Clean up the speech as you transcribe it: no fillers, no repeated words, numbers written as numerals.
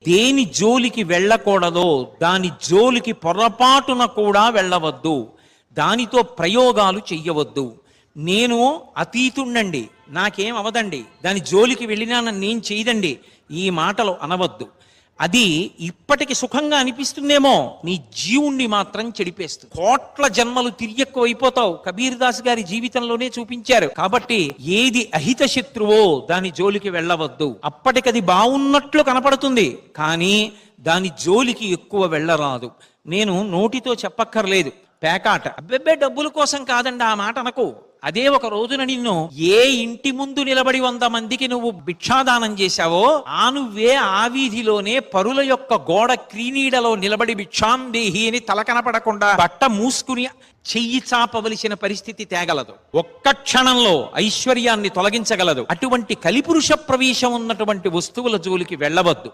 దేని జోలికి వెళ్ళకూడదో దాని జోలికి పొరపాటున కూడా వెళ్ళవద్దు, దానితో ప్రయోగాలు చెయ్యవద్దు. నేను అతీతుండండి, నాకేం అవదండి, దాని జోలికి వెళ్ళినా నేను చేయదండి, ఈ మాటలు అనవద్దు. అది ఇప్పటికి సుఖంగా అనిపిస్తుందేమో, నీ జీవుణ్ణి మాత్రం చెడిపేస్తుంది. కోట్ల జన్మలు తిరియక్కువైపోతావు. కబీర్ దాస్ గారి జీవితంలోనే చూపించారు. కాబట్టి ఏది అహిత శత్రువో దాని జోలికి వెళ్ళవద్దు. అప్పటికది బాగున్నట్లు కనపడుతుంది, కానీ దాని జోలికి ఎక్కువ వెళ్ళరాదు. నేను నోటితో చెప్పక్కర్లేదు, పేకాట అబ్బెబ్బే డబ్బుల కోసం కాదండి, ఆ మాట అనకు. అదే ఒక రోజున నిన్ను ఏ ఇంటి ముందు నిలబడి 100 మందికి నువ్వు భిక్షాదానం చేశావో, నువ్వే ఆ వీధిలోనే పరుల యొక్క గోడ క్రీనీడలో నిలబడి భిక్షాందేహి అని తల కనపడకుండా బట్ట మూసుకుని చెయ్యి చాపవలసిన పరిస్థితి తేగలదు. ఒక్క క్షణంలో ఐశ్వర్యాన్ని తొలగించగలదు. అటువంటి కలిపురుష ప్రవేశం ఉన్నటువంటి వస్తువుల జోలికి వెళ్ళవద్దు.